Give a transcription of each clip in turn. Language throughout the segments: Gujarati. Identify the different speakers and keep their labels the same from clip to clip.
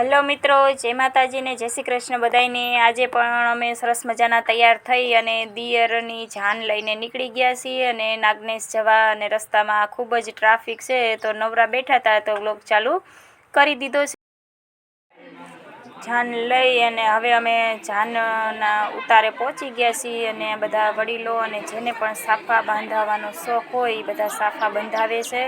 Speaker 1: હેલો મિત્રો, જય માતાજી ને જય શ્રી કૃષ્ણ બધાને। આજે પણ અમે સરસ મજાના તૈયાર થઈ અને દિયરની જાન લઈને નીકળી ગયા છીએ અને નાગનેશ જવા અને રસ્તામાં ખૂબ જ ટ્રાફિક છે તો નવરા બેઠા હતા તો વ્લોગ ચાલુ કરી દીધો છે। જાન લઈ અને હવે અમે જાનના ઉતારે પહોંચી ગયા છીએ અને બધા વડીલો અને જેને પણ સાફા બાંધાવવાનો શોખ હોય એ બધા સાફા બંધાવે છે।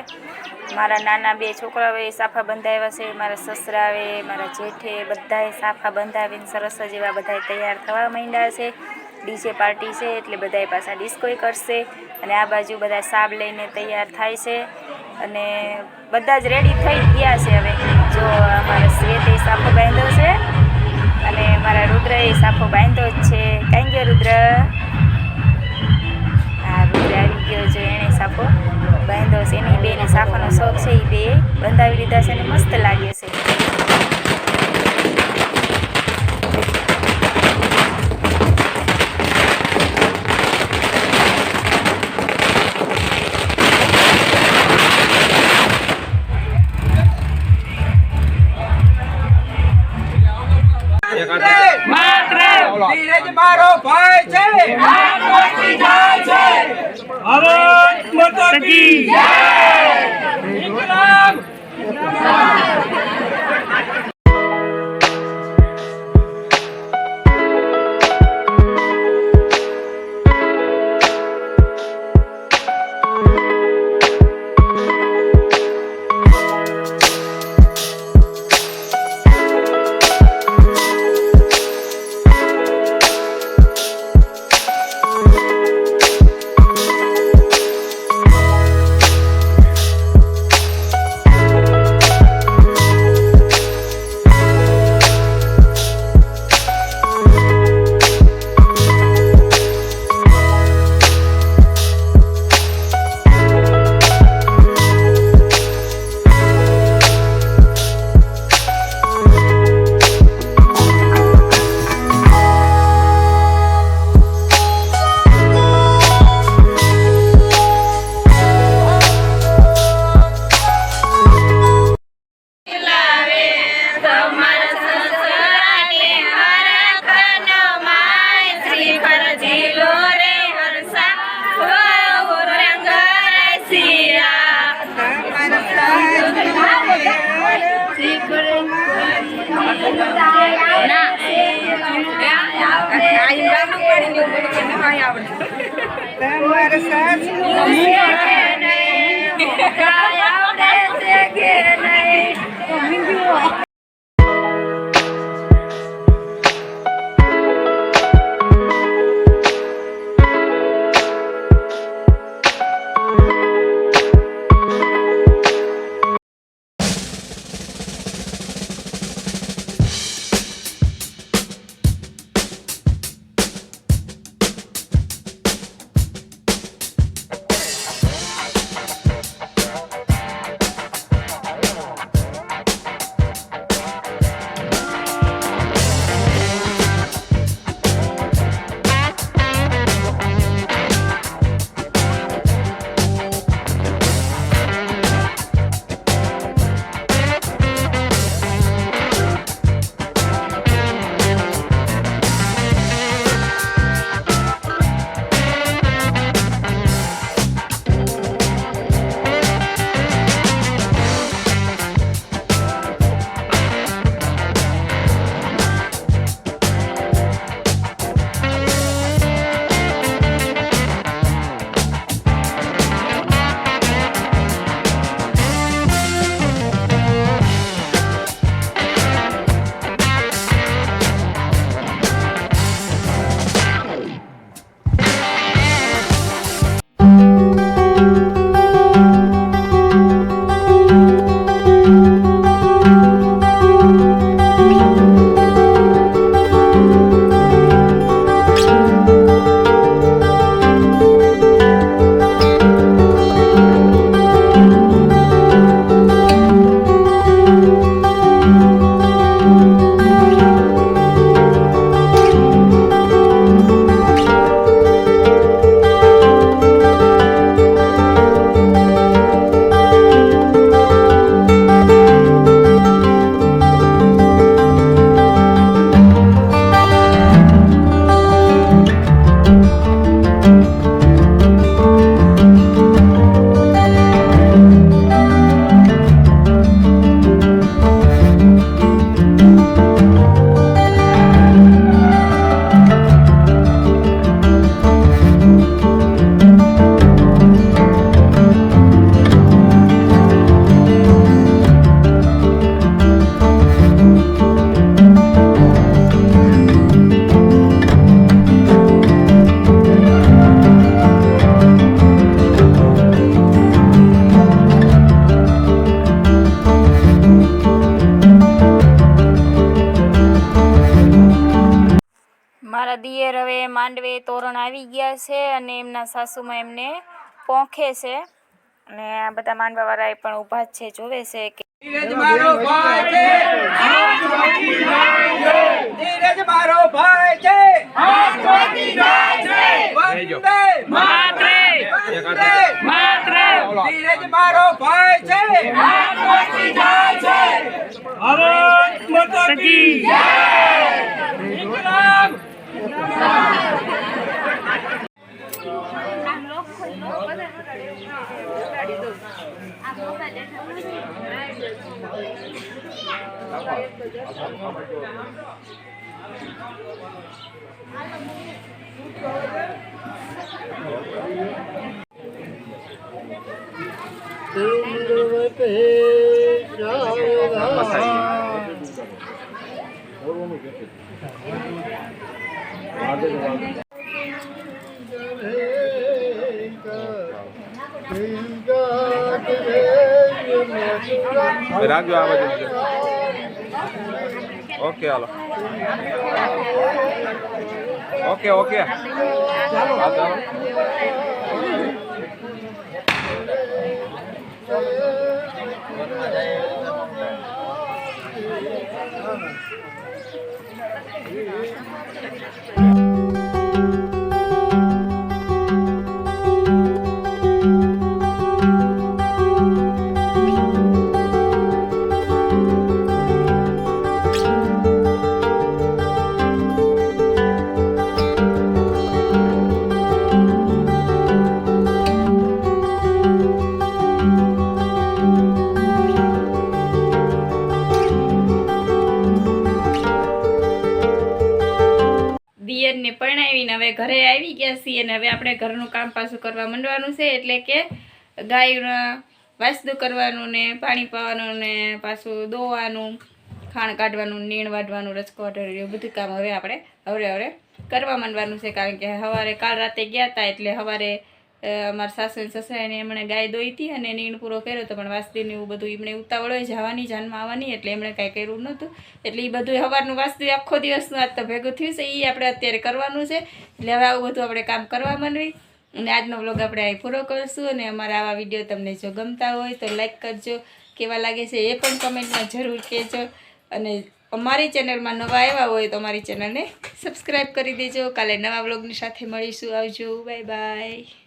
Speaker 1: મારા નાના બે છોકરાઓએ સાફા બંધાવ્યા છે, મારા સસરાએ, મારા જેઠે બધાએ સાફા બંધાવીને સરસ જ એવા બધા તૈયાર થવા માંડ્યા છે। ડીજે પાર્ટી છે એટલે બધાએ પાછા ડિસ્કોય કરશે અને આ બાજુ બધા સાબ લઈને તૈયાર થાય છે અને બધા જ રેડી થઈ ગયા છે। હવે જો અમારા શ્વેતે સાફો બાંધ્યો છે અને મારા રુદ્રએ સાફો બાંધ્યો જ છે। કાંઈ ગયો રુદ્ર? હા, રુદ્ર આવી ગયો, જો એણે સાફો બાંધ્યો છે। એની બેને સાફાનો શોખ છે, એ બે બંધાવી લીધા છે અને મસ્ત લાગે છે।
Speaker 2: ધીરજ મારો ભાઈ છે, ભારત માતા કી જય। ઇન્કલાબ
Speaker 1: મારા દિયર હવે માંડવે તોરણ આવી ગયા છે અને એમના સાસુમાં એમને પોંખે છે અને આ બધા માંડવાવાળા પણ ઊભા જ છે, જોવે છે કે
Speaker 2: ધીરજ મારો ભાઈ છે, ધીરજ મારો ભાઈ છે, વંદે માતરમ, ધીરજ મારો ભાઈ છે, ભારત માતા કી જય, ઇન્કલાબ.
Speaker 3: રાખજો આ બાજુ. ઓકે હાલો. ઓકે ઓકે ચાલો.
Speaker 1: દિયરને પરણાવીને હવે ઘરે આવી ગયા છીએ અને હવે આપણે ઘરનું કામ પાછું કરવા માંડવાનું છે, એટલે કે ગાયના વાસદું કરવાનું ને પાણી પાવાનું ને પાછું દોવાનું, ખાણ કાઢવાનું, નીણ વાઢવાનું, રચકો વાઢવાનું, એવું બધું કામ હવે આપણે હવે કરવા માંડવાનું છે. કારણ કે સવારે કાલ રાતે ગયા હતા એટલે સવારે અમારા સાસુ અને સસરાને એમણે ગાય દોઈ હતી અને નીણ પૂરો કર્યો હતો, પણ વાસદીને એવું બધું એમણે ઉતાવળ હોય જવાની જાનમાં આવવાની એટલે એમણે કાંઈ કર્યું નહોતું. એટલે એ બધું સવારનું વાસદું આખો દિવસનું આજ તો ભેગું થયું છે, એ આપણે અત્યારે કરવાનું છે. એટલે હવે આવું બધું આપણે કામ કરવા માંડવી અને આજનો વ્લોગ આપણે અહીં પૂરો કરીશું. અને અમારા આવા વિડીયો તમને જો ગમતા હોય તો લાઈક કરજો, કેવા લાગે છે એ પણ કમેન્ટમાં જરૂર કહેજો. અને અમારી ચેનલમાં નવા આવ્યા હોય તો અમારી ચેનલને સબસ્ક્રાઈબ કરી દેજો. કાલે નવા વ્લોગની સાથે મળીશું. આવજો, બાય બાય.